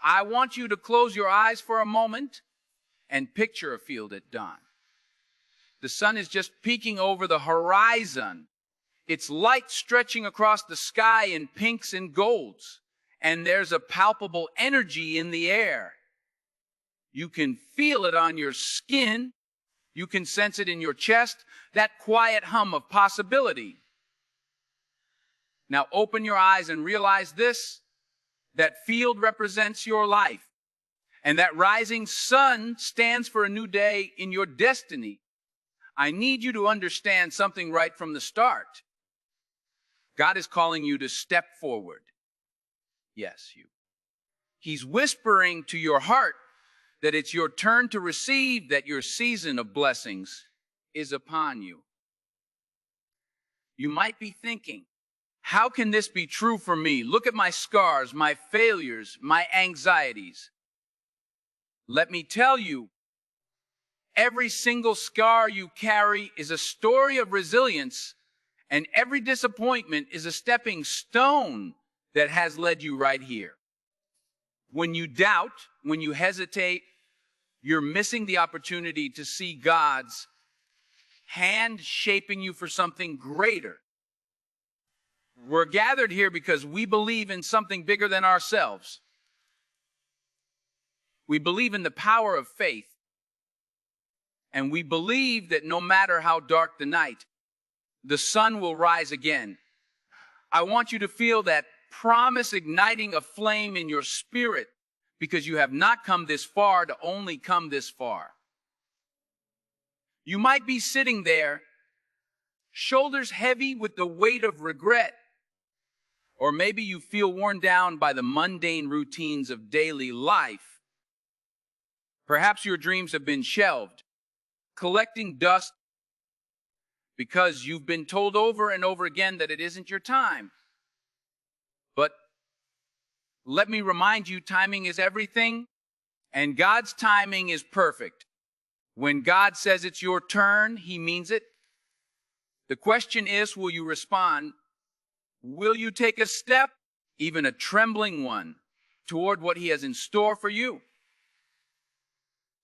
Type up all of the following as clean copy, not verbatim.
I want you to close your eyes for a moment and picture a field at dawn. The sun is just peeking over the horizon, its light stretching across the sky in pinks and golds, and there's a palpable energy in the air. You can feel it on your skin. You can sense it in your chest, that quiet hum of possibility. Now open your eyes and realize this: that field represents your life, and that rising sun stands for a new day in your destiny. I need you to understand something right from the start. God is calling you to step forward. Yes, you. He's whispering to your heart that it's your turn to receive, that your season of blessings is upon you. You might be thinking, how can this be true for me? Look at my scars, my failures, my anxieties. Let me tell you, every single scar you carry is a story of resilience, and every disappointment is a stepping stone that has led you right here. When you doubt, when you hesitate, you're missing the opportunity to see God's hand shaping you for something greater. We're gathered here because we believe in something bigger than ourselves. We believe in the power of faith. And we believe that no matter how dark the night, the sun will rise again. I want you to feel that promise igniting a flame in your spirit, because you have not come this far to only come this far. You might be sitting there, shoulders heavy with the weight of regret, or maybe you feel worn down by the mundane routines of daily life. Perhaps your dreams have been shelved, collecting dust because you've been told over and over again that it isn't your time. But let me remind you, timing is everything, and God's timing is perfect. When God says it's your turn, He means it. The question is, will you respond? Will you take a step, even a trembling one, toward what He has in store for you?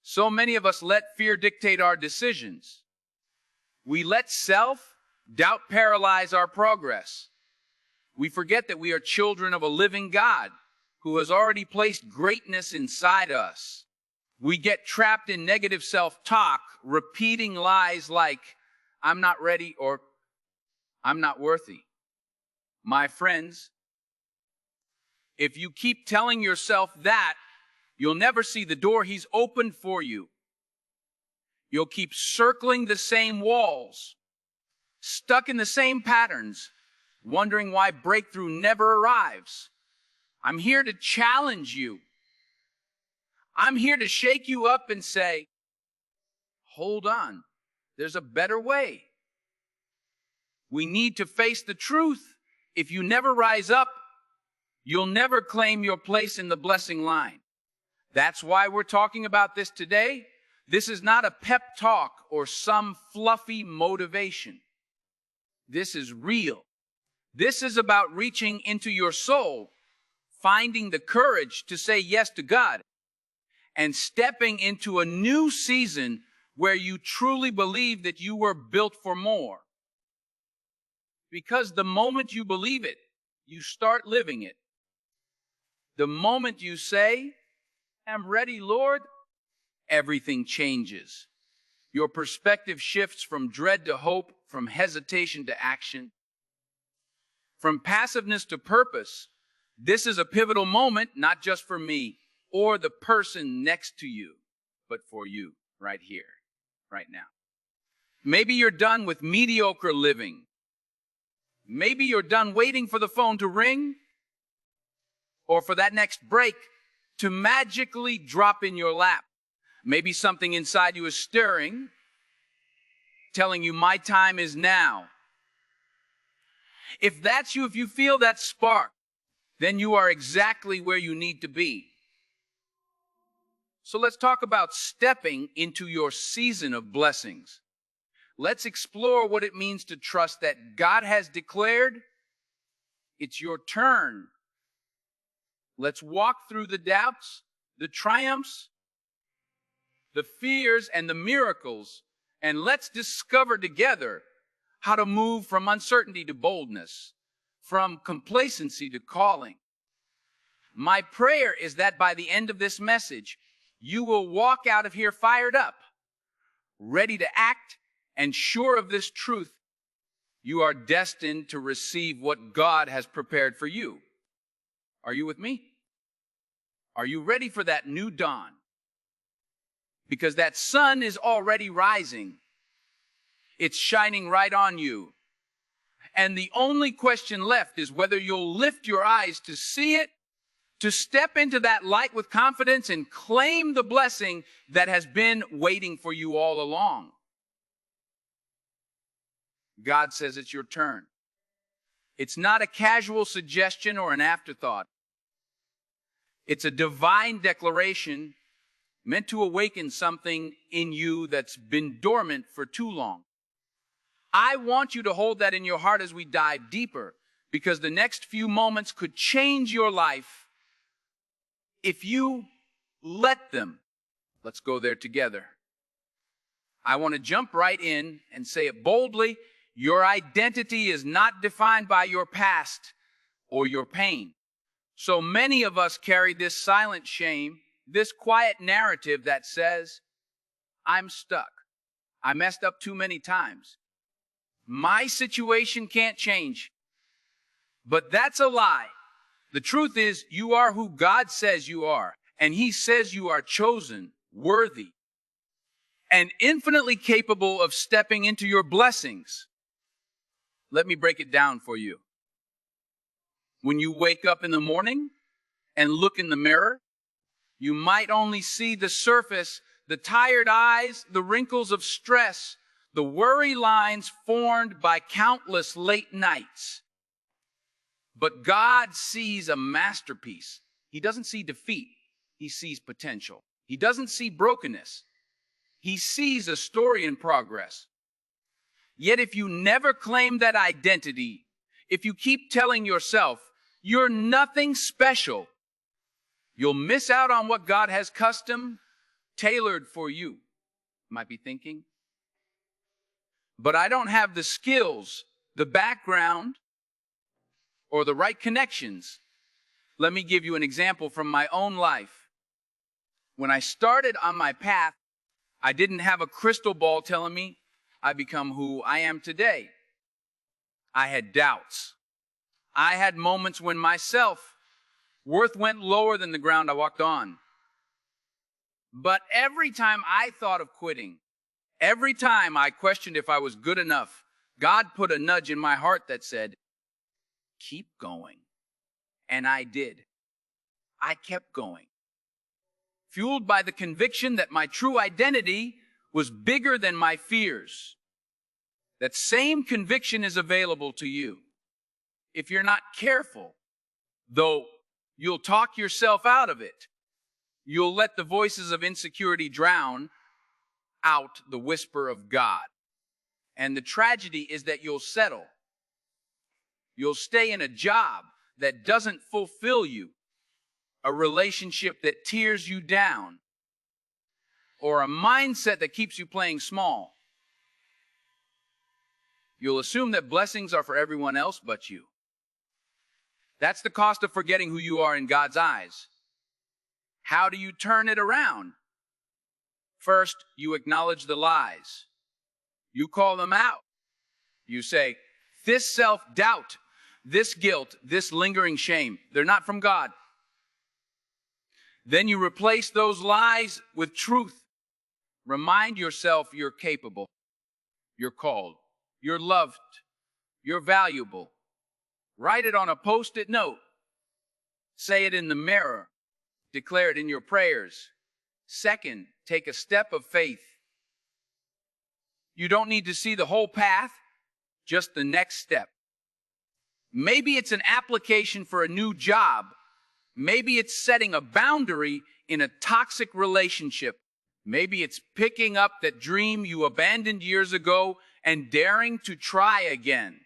So many of us let fear dictate our decisions. We let self-doubt paralyze our progress. We forget that we are children of a living God who has already placed greatness inside us. We get trapped in negative self-talk, repeating lies like, I'm not ready or I'm not worthy. My friends, if you keep telling yourself that, you'll never see the door He's opened for you. You'll keep circling the same walls, stuck in the same patterns, wondering why breakthrough never arrives. I'm here to challenge you. I'm here to shake you up and say, hold on, there's a better way. We need to face the truth. If you never rise up, you'll never claim your place in the blessing line. That's why we're talking about this today. This is not a pep talk or some fluffy motivation. This is real. This is about reaching into your soul, finding the courage to say yes to God, and stepping into a new season where you truly believe that you were built for more. Because the moment you believe it, you start living it. The moment you say, I'm ready, Lord, everything changes. Your perspective shifts from dread to hope, from hesitation to action, from passiveness to purpose. This is a pivotal moment, not just for me or the person next to you, but for you right here, right now. Maybe you're done with mediocre living. Maybe you're done waiting for the phone to ring or for that next break to magically drop in your lap. Maybe something inside you is stirring, telling you my time is now. If that's you, if you feel that spark, then you are exactly where you need to be. So let's talk about stepping into your season of blessings. Let's explore what it means to trust that God has declared it's your turn. Let's walk through the doubts, the triumphs, the fears, and the miracles, and let's discover together how to move from uncertainty to boldness, from complacency to calling. My prayer is that by the end of this message, you will walk out of here fired up, ready to act, and sure of this truth: you are destined to receive what God has prepared for you. Are you with me? Are you ready for that new dawn? Because that sun is already rising. It's shining right on you. And the only question left is whether you'll lift your eyes to see it, to step into that light with confidence and claim the blessing that has been waiting for you all along. God says it's your turn. It's not a casual suggestion or an afterthought. It's a divine declaration meant to awaken something in you that's been dormant for too long. I want you to hold that in your heart as we dive deeper, because the next few moments could change your life if you let them. Let's go there together. I want to jump right in and say it boldly. Your identity is not defined by your past or your pain. So many of us carry this silent shame, this quiet narrative that says, I'm stuck. I messed up too many times. My situation can't change. But that's a lie. The truth is, you are who God says you are, and He says you are chosen, worthy, and infinitely capable of stepping into your blessings. Let me break it down for you. When you wake up in the morning and look in the mirror, you might only see the surface, the tired eyes, the wrinkles of stress, the worry lines formed by countless late nights. But God sees a masterpiece. He doesn't see defeat. He sees potential. He doesn't see brokenness. He sees a story in progress. Yet if you never claim that identity, if you keep telling yourself you're nothing special, you'll miss out on what God has custom tailored for you. You might be thinking, but I don't have the skills, the background, or the right connections. Let me give you an example from my own life. When I started on my path, I didn't have a crystal ball telling me I become who I am today. I had doubts. I had moments when my self-worth went lower than the ground I walked on. But every time I thought of quitting, every time I questioned if I was good enough, God put a nudge in my heart that said, keep going. And I did. I kept going, fueled by the conviction that my true identity was bigger than my fears. That same conviction is available to you. If you're not careful, though, you'll talk yourself out of it. You'll let the voices of insecurity drown out the whisper of God. And the tragedy is that you'll settle. You'll stay in a job that doesn't fulfill you, a relationship that tears you down, or a mindset that keeps you playing small. You'll assume that blessings are for everyone else but you. That's the cost of forgetting who you are in God's eyes. How do you turn it around? First, you acknowledge the lies. You call them out. You say, this self-doubt, this guilt, this lingering shame, they're not from God. Then you replace those lies with truth. Remind yourself you're capable, you're called, you're loved, you're valuable. Write it on a Post-it note. Say it in the mirror. Declare it in your prayers. Second, take a step of faith. You don't need to see the whole path, just the next step. Maybe it's an application for a new job. Maybe it's setting a boundary in a toxic relationship. Maybe it's picking up that dream you abandoned years ago and daring to try again.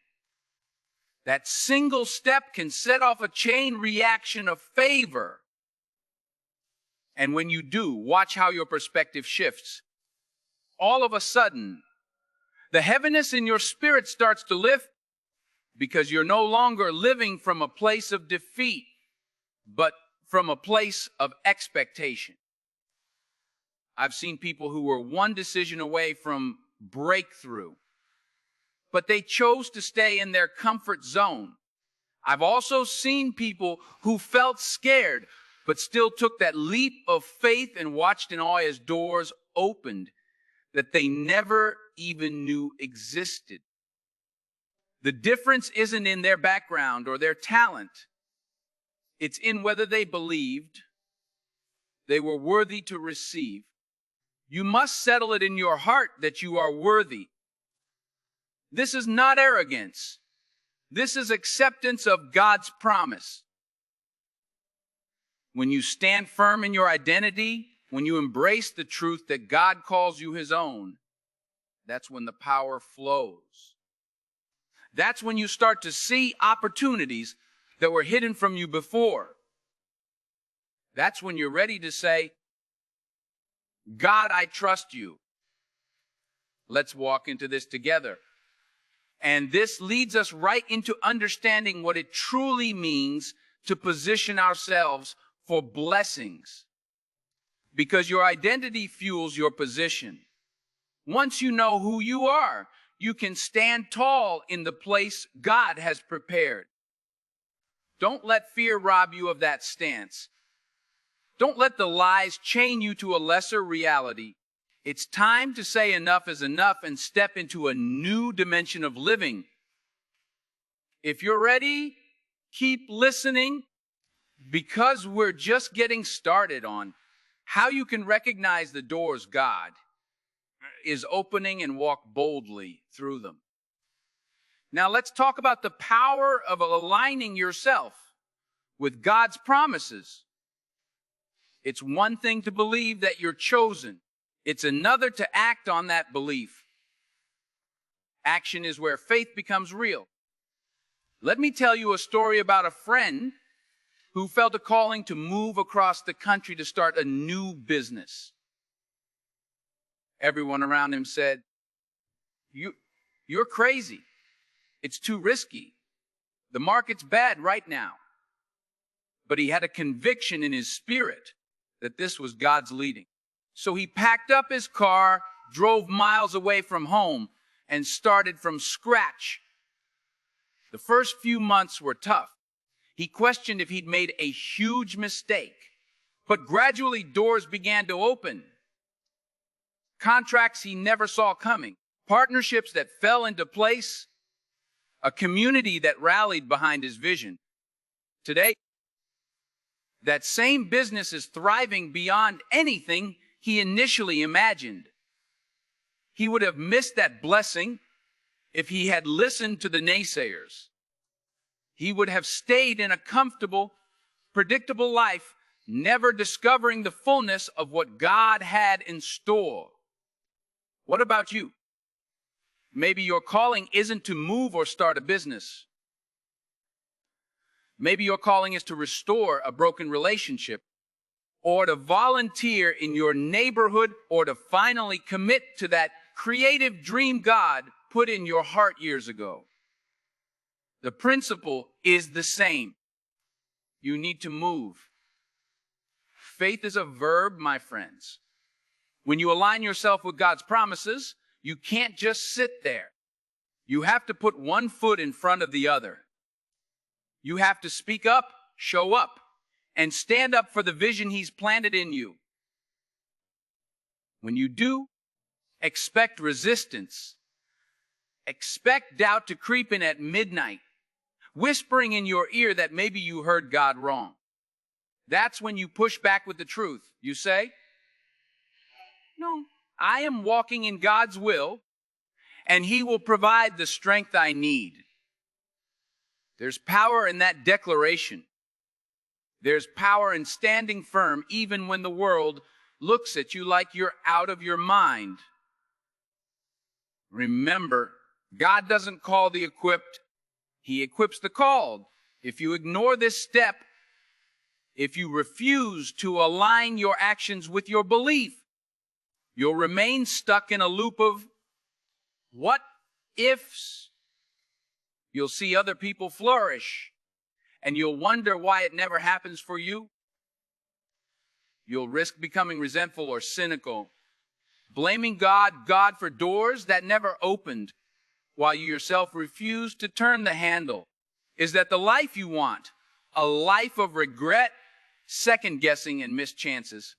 That single step can set off a chain reaction of favor. And when you do, watch how your perspective shifts. All of a sudden, the heaviness in your spirit starts to lift because you're no longer living from a place of defeat, but from a place of expectation. I've seen people who were one decision away from breakthrough, but they chose to stay in their comfort zone. I've also seen people who felt scared, but still took that leap of faith and watched in awe as doors opened that they never even knew existed. The difference isn't in their background or their talent. It's in whether they believed they were worthy to receive. You must settle it in your heart that you are worthy. This is not arrogance. This is acceptance of God's promise. When you stand firm in your identity, when you embrace the truth that God calls you His own, that's when the power flows. That's when you start to see opportunities that were hidden from you before. That's when you're ready to say, God, I trust you. Let's walk into this together. And this leads us right into understanding what it truly means to position ourselves for blessings. Because your identity fuels your position. Once you know who you are, you can stand tall in the place God has prepared. Don't let fear rob you of that stance. Don't let the lies chain you to a lesser reality. It's time to say enough is enough and step into a new dimension of living. If you're ready, keep listening, because we're just getting started on how you can recognize the doors God is opening and walk boldly through them. Now let's talk about the power of aligning yourself with God's promises. It's one thing to believe that you're chosen. It's another to act on that belief. Action is where faith becomes real. Let me tell you a story about a friend who felt a calling to move across the country to start a new business. Everyone around him said, You're crazy. It's too risky. The market's bad right now. But he had a conviction in his spirit that this was God's leading. So he packed up his car, drove miles away from home, and started from scratch. The first few months were tough. He questioned if he'd made a huge mistake. But gradually doors began to open. Contracts he never saw coming. Partnerships that fell into place. A community that rallied behind his vision. Today, that same business is thriving beyond anything he initially imagined. He would have missed that blessing if he had listened to the naysayers. He would have stayed in a comfortable, predictable life, never discovering the fullness of what God had in store. What about you? Maybe your calling isn't to move or start a business. Maybe your calling is to restore a broken relationship, or to volunteer in your neighborhood, or to finally commit to that creative dream God put in your heart years ago. The principle is the same. You need to move. Faith is a verb, my friends. When you align yourself with God's promises, you can't just sit there. You have to put one foot in front of the other. You have to speak up, show up, and stand up for the vision He's planted in you. When you do, expect resistance. Expect doubt to creep in at midnight, whispering in your ear that maybe you heard God wrong. That's when you push back with the truth. You say, "No, I am walking in God's will, and He will provide the strength I need." There's power in that declaration. There's power in standing firm even when the world looks at you like you're out of your mind. Remember, God doesn't call the equipped, He equips the called. If you ignore this step, if you refuse to align your actions with your belief, you'll remain stuck in a loop of what ifs. You'll see other people flourish, and you'll wonder why it never happens for you. You'll risk becoming resentful or cynical, blaming God for doors that never opened, while you yourself refuse to turn the handle. Is that the life you want? A life of regret, second guessing, and missed chances?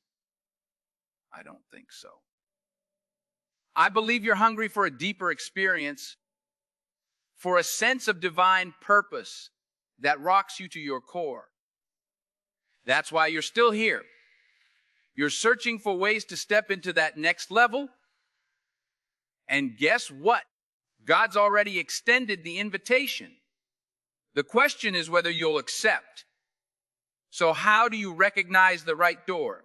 I don't think so. I believe you're hungry for a deeper experience, for a sense of divine purpose that rocks you to your core. That's why you're still here. You're searching for ways to step into that next level. And guess what? God's already extended the invitation. The question is whether you'll accept. So how do you recognize the right door?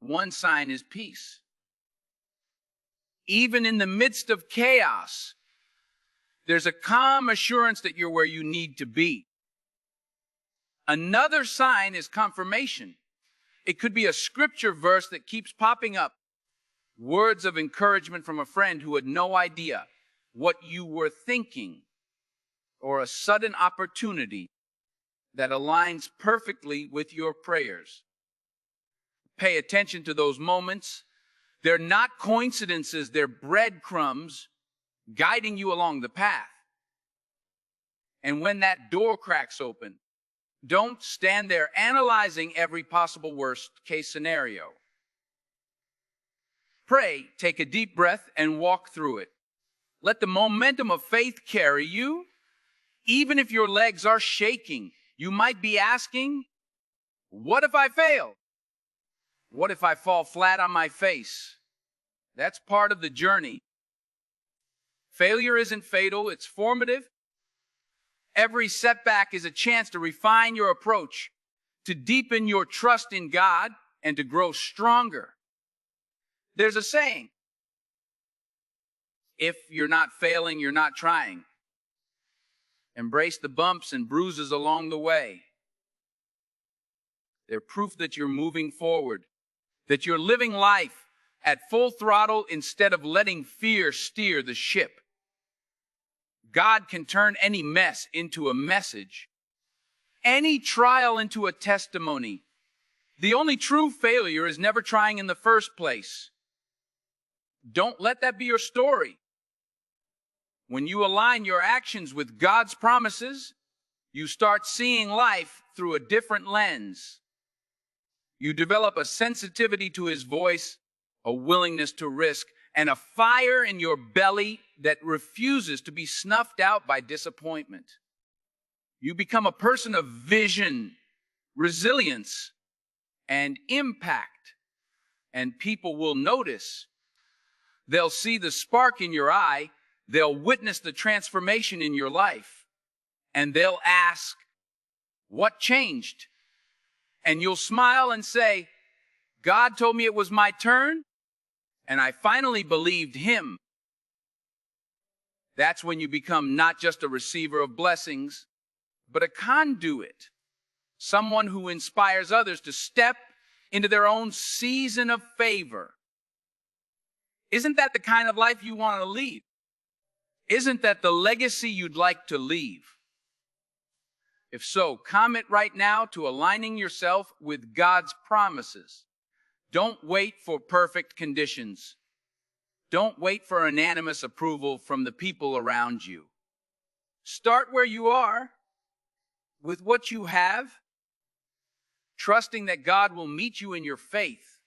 One sign is peace. Even in the midst of chaos, there's a calm assurance that you're where you need to be. Another sign is confirmation. It could be a scripture verse that keeps popping up, words of encouragement from a friend who had no idea what you were thinking, or a sudden opportunity that aligns perfectly with your prayers. Pay attention to those moments. They're not coincidences, they're breadcrumbs guiding you along the path. And when that door cracks open, don't stand there analyzing every possible worst-case scenario. Pray, take a deep breath, and walk through it. Let the momentum of faith carry you. Even if your legs are shaking, you might be asking, what if I fail? What if I fall flat on my face? That's part of the journey. Failure isn't fatal, it's formative. Every setback is a chance to refine your approach, to deepen your trust in God, and to grow stronger. There's a saying, if you're not failing, you're not trying. Embrace the bumps and bruises along the way. They're proof that you're moving forward, that you're living life at full throttle instead of letting fear steer the ship. God can turn any mess into a message, any trial into a testimony. The only true failure is never trying in the first place. Don't let that be your story. When you align your actions with God's promises, you start seeing life through a different lens. You develop a sensitivity to His voice, a willingness to risk, and a fire in your belly that refuses to be snuffed out by disappointment. You become a person of vision, resilience, and impact. And people will notice. They'll see the spark in your eye. They'll witness the transformation in your life. And they'll ask, what changed? And you'll smile and say, God told me it was my turn, and I finally believed Him. That's when you become not just a receiver of blessings, but a conduit. Someone who inspires others to step into their own season of favor. Isn't that the kind of life you want to lead? Isn't that the legacy you'd like to leave? If so, commit right now to aligning yourself with God's promises. Don't wait for perfect conditions. Don't wait for unanimous approval from the people around you. Start where you are, with what you have, trusting that God will meet you in your faith.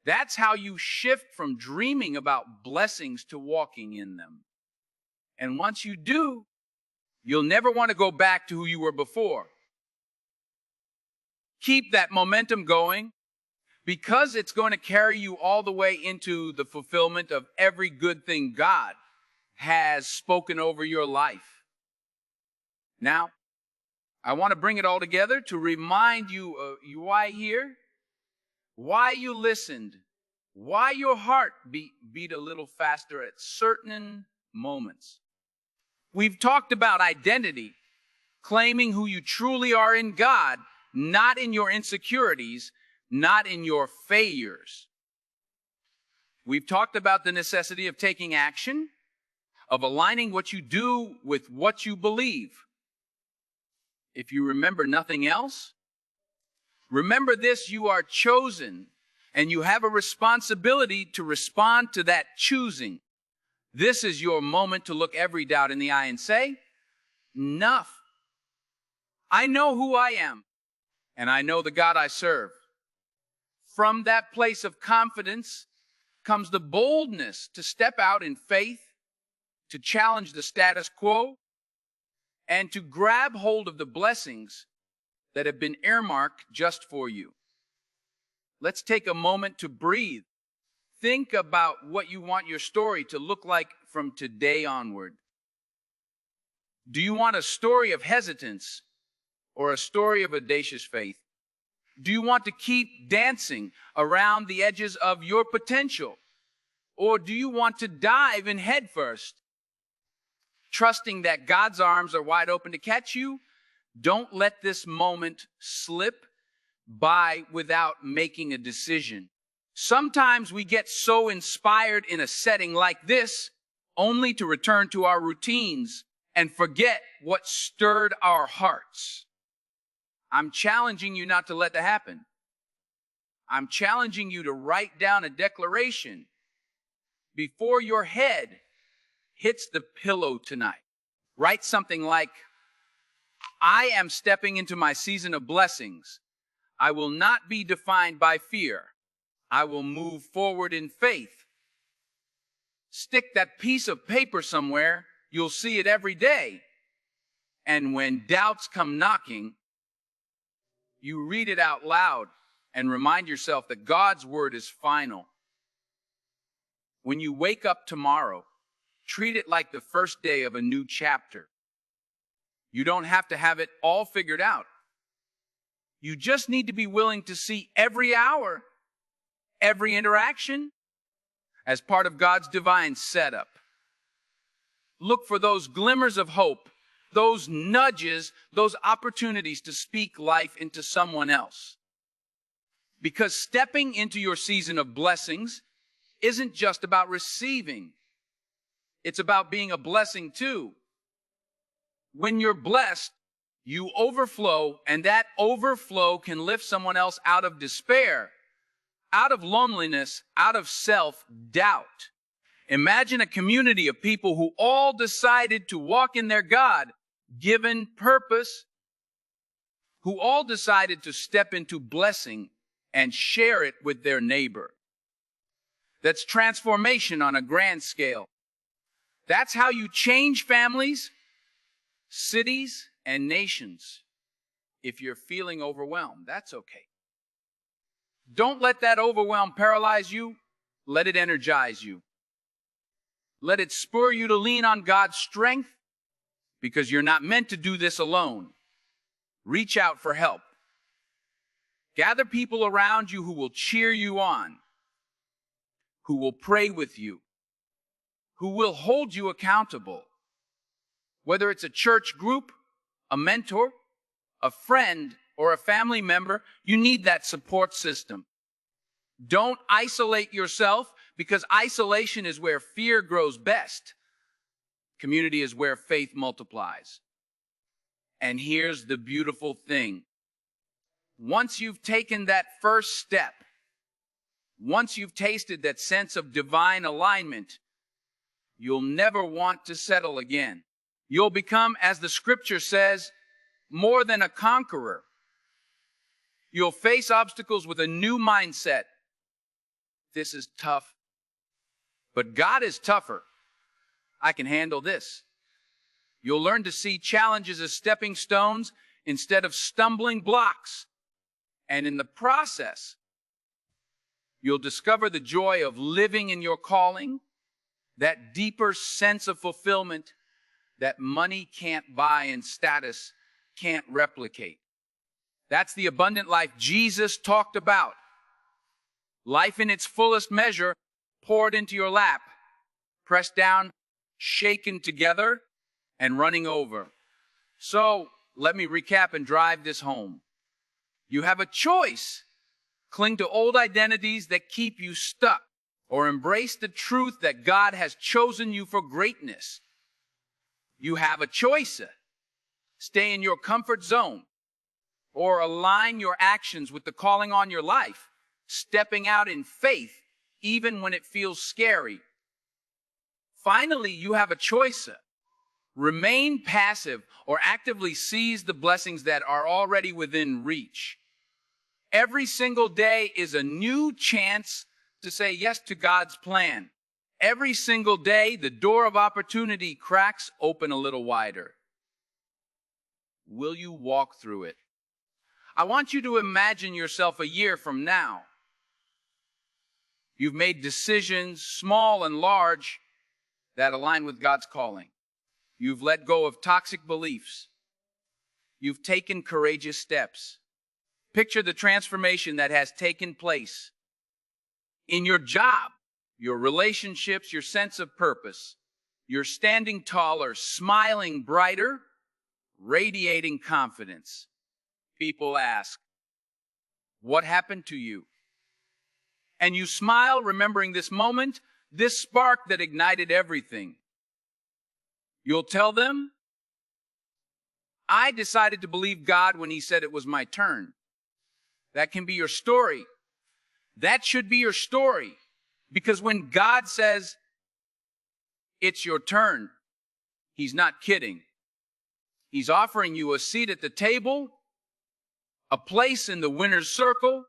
That's how you shift from dreaming about blessings to walking in them. And once you do, you'll never want to go back to who you were before. Keep that momentum going, because it's going to carry you all the way into the fulfillment of every good thing God has spoken over your life. Now, I want to bring it all together to remind you why here, why you listened, why your heart beat a little faster at certain moments. We've talked about identity, claiming who you truly are in God, not in your insecurities, not in your failures. We've talked about the necessity of taking action, of aligning what you do with what you believe. If you remember nothing else, remember this: you are chosen, and you have a responsibility to respond to that choosing. This is your moment to look every doubt in the eye and say, enough. I know who I am, and I know the God I serve. From that place of confidence comes the boldness to step out in faith, to challenge the status quo, and to grab hold of the blessings that have been earmarked just for you. Let's take a moment to breathe. Think about what you want your story to look like from today onward. Do you want a story of hesitance or a story of audacious faith? Do you want to keep dancing around the edges of your potential? Or do you want to dive in headfirst, trusting that God's arms are wide open to catch you? Don't let this moment slip by without making a decision. Sometimes we get so inspired in a setting like this, only to return to our routines and forget what stirred our hearts. I'm challenging you not to let that happen. I'm challenging you to write down a declaration before your head hits the pillow tonight. Write something like, I am stepping into my season of blessings. I will not be defined by fear. I will move forward in faith. Stick that piece of paper somewhere. You'll see it every day. And when doubts come knocking, you read it out loud and remind yourself that God's word is final. When you wake up tomorrow, treat it like the first day of a new chapter. You don't have to have it all figured out. You just need to be willing to see every hour, every interaction, as part of God's divine setup. Look for those glimmers of hope, those nudges, those opportunities to speak life into someone else. Because stepping into your season of blessings isn't just about receiving. It's about being a blessing too. When you're blessed, you overflow, and that overflow can lift someone else out of despair, out of loneliness, out of self-doubt. Imagine a community of people who all decided to walk in their God-given purpose, who all decided to step into blessing and share it with their neighbor. That's transformation on a grand scale. That's how you change families, cities, and nations. If you're feeling overwhelmed, that's okay. Don't let that overwhelm paralyze you. Let it energize you. Let it spur you to lean on God's strength, because you're not meant to do this alone. Reach out for help. Gather people around you who will cheer you on, who will pray with you, who will hold you accountable. Whether it's a church group, a mentor, a friend, or a family member, you need that support system. Don't isolate yourself, because isolation is where fear grows best. Community is where faith multiplies. And here's the beautiful thing. Once you've taken that first step, once you've tasted that sense of divine alignment, you'll never want to settle again. You'll become, as the scripture says, more than a conqueror. You'll face obstacles with a new mindset. This is tough, but God is tougher. I can handle this. You'll learn to see challenges as stepping stones instead of stumbling blocks. And in the process, you'll discover the joy of living in your calling, that deeper sense of fulfillment that money can't buy and status can't replicate. That's the abundant life Jesus talked about. Life in its fullest measure poured into your lap, pressed down, shaken together, and running over. So let me recap and drive this home. You have a choice. Cling to old identities that keep you stuck, or embrace the truth that God has chosen you for greatness. You have a choice. Stay in your comfort zone, or align your actions with the calling on your life, stepping out in faith even when it feels scary. Finally, you have a choice. Remain passive or actively seize the blessings that are already within reach. Every single day is a new chance to say yes to God's plan. Every single day, the door of opportunity cracks open a little wider. Will you walk through it? I want you to imagine yourself a year from now. You've made decisions, small and large, that align with God's calling. You've let go of toxic beliefs. You've taken courageous steps. Picture the transformation that has taken place in your job, your relationships, your sense of purpose. You're standing taller, smiling brighter, radiating confidence. People ask, "What happened to you?" And you smile, remembering this moment, this spark that ignited everything. You'll tell them, "I decided to believe God when He said it was my turn." That can be your story. That should be your story. Because when God says, "It's your turn," He's not kidding. He's offering you a seat at the table, a place in the winner's circle,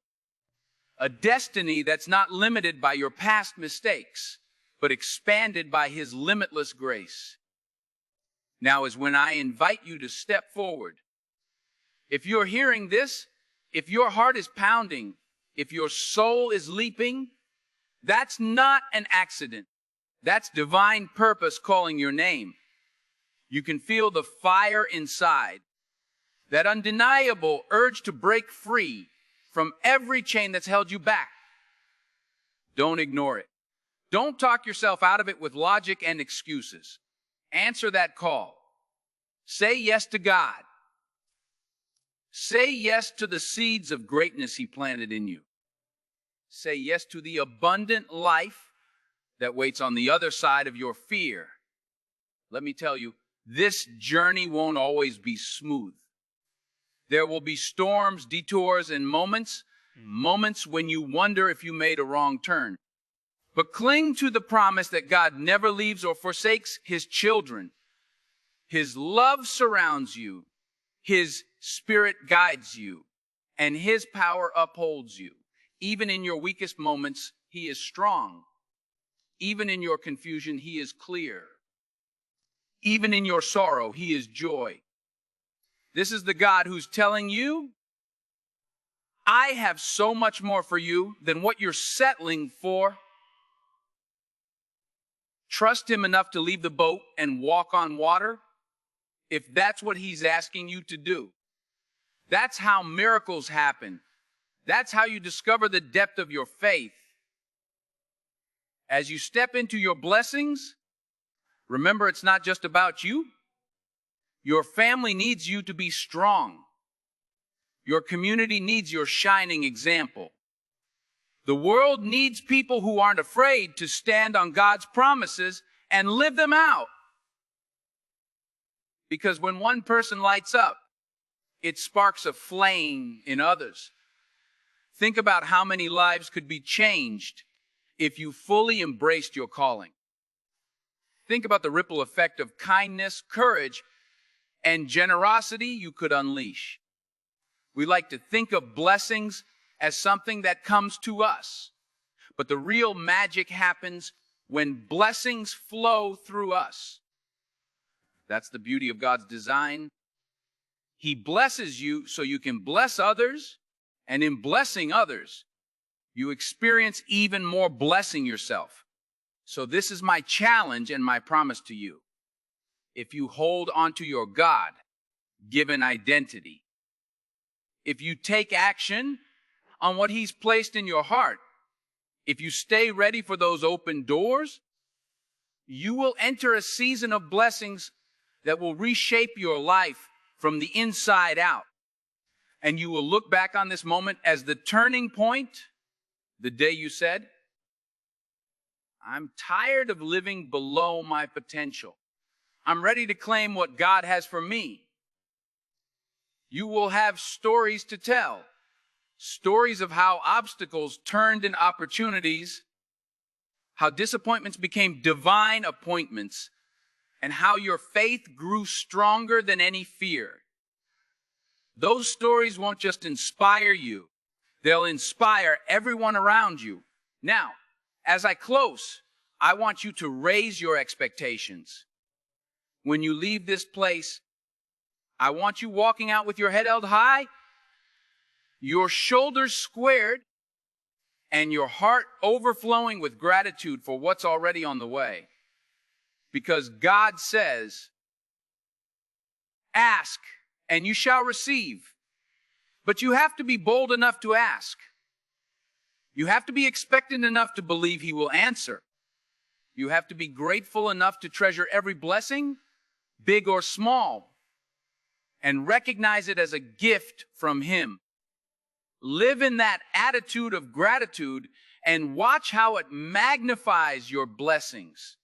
a destiny that's not limited by your past mistakes, but expanded by His limitless grace. Now is when I invite you to step forward. If you're hearing this, if your heart is pounding, if your soul is leaping, that's not an accident. That's divine purpose calling your name. You can feel the fire inside, that undeniable urge to break free from every chain that's held you back. Don't ignore it. Don't talk yourself out of it with logic and excuses. Answer that call. Say yes to God. Say yes to the seeds of greatness He planted in you. Say yes to the abundant life that waits on the other side of your fear. Let me tell you, this journey won't always be smooth. There will be storms, detours, and moments when you wonder if you made a wrong turn. But cling to the promise that God never leaves or forsakes His children. His love surrounds you. His Spirit guides you, and His power upholds you. Even in your weakest moments, He is strong. Even in your confusion, He is clear. Even in your sorrow, He is joy. This is the God who's telling you, "I have so much more for you than what you're settling for." Trust Him enough to leave the boat and walk on water, if that's what He's asking you to do. That's how miracles happen. That's how you discover the depth of your faith. As you step into your blessings, remember it's not just about you. Your family needs you to be strong. Your community needs your shining example. The world needs people who aren't afraid to stand on God's promises and live them out. Because when one person lights up, it sparks a flame in others. Think about how many lives could be changed if you fully embraced your calling. Think about the ripple effect of kindness, courage, and generosity you could unleash. We like to think of blessings as something that comes to us, but the real magic happens when blessings flow through us. That's the beauty of God's design. He blesses you so you can bless others, and in blessing others, you experience even more blessing yourself. So this is my challenge and my promise to you. If you hold onto your God-given identity, if you take action on what He's placed in your heart, if you stay ready for those open doors, you will enter a season of blessings that will reshape your life from the inside out. And you will look back on this moment as the turning point, the day you said, I'm tired of living below my potential. I'm ready to claim what God has for me. You will have stories to tell, stories of how obstacles turned into opportunities, how disappointments became divine appointments, and how your faith grew stronger than any fear. Those stories won't just inspire you, they'll inspire everyone around you. Now, as I close, I want you to raise your expectations. When you leave this place, I want you walking out with your head held high, your shoulders squared, and your heart overflowing with gratitude for what's already on the way. Because God says, ask and you shall receive. But you have to be bold enough to ask. You have to be expectant enough to believe He will answer. You have to be grateful enough to treasure every blessing, big or small, and recognize it as a gift from Him. Live in that attitude of gratitude and watch how it magnifies your blessings.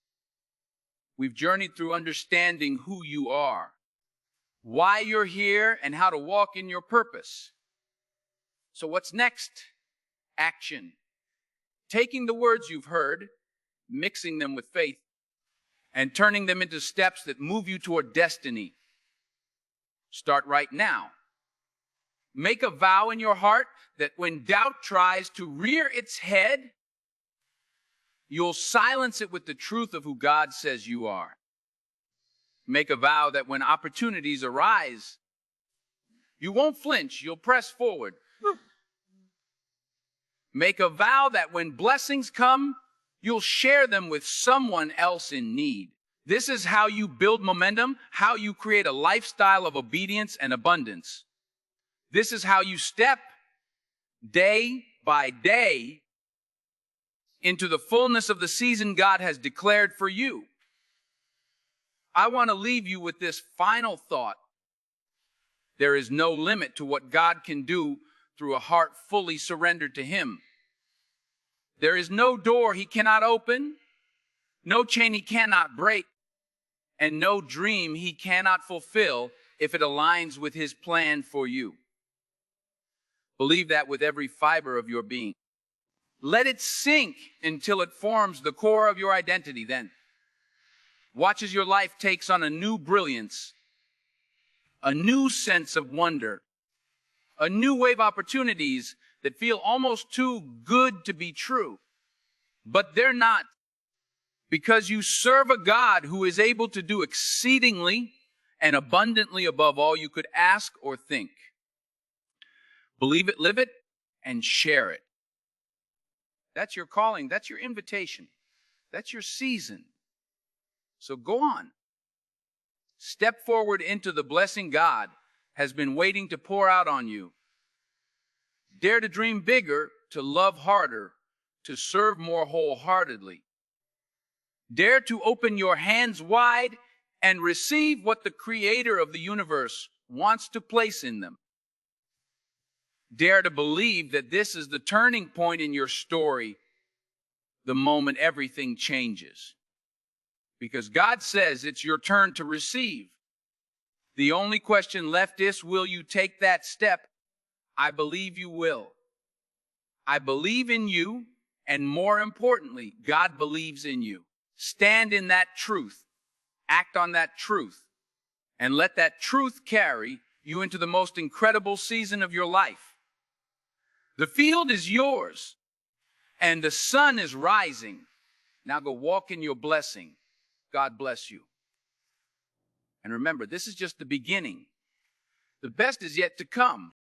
We've journeyed through understanding who you are, why you're here, and how to walk in your purpose. So what's next? Action. Taking the words you've heard, mixing them with faith, and turning them into steps that move you toward destiny. Start right now. Make a vow in your heart that when doubt tries to rear its head, you'll silence it with the truth of who God says you are. Make a vow that when opportunities arise, you won't flinch, you'll press forward. Make a vow that when blessings come, you'll share them with someone else in need. This is how you build momentum, how you create a lifestyle of obedience and abundance. This is how you step day by day into the fullness of the season God has declared for you. I want to leave you with this final thought. There is no limit to what God can do through a heart fully surrendered to Him. There is no door He cannot open, no chain He cannot break, and no dream He cannot fulfill if it aligns with His plan for you. Believe that with every fiber of your being. Let it sink until it forms the core of your identity. Then watch as your life takes on a new brilliance, a new sense of wonder, a new wave of opportunities that feel almost too good to be true. But they're not, because you serve a God who is able to do exceedingly and abundantly above all you could ask or think. Believe it, live it, and share it. That's your calling. That's your invitation. That's your season. So go on. Step forward into the blessing God has been waiting to pour out on you. Dare to dream bigger, to love harder, to serve more wholeheartedly. Dare to open your hands wide and receive what the Creator of the universe wants to place in them. Dare to believe that this is the turning point in your story, the moment everything changes. Because God says it's your turn to receive. The only question left is, will you take that step? I believe you will. I believe in you, and more importantly, God believes in you. Stand in that truth. Act on that truth. And let that truth carry you into the most incredible season of your life. The field is yours, and the sun is rising. Now go walk in your blessing. God bless you. And remember, this is just the beginning. The best is yet to come.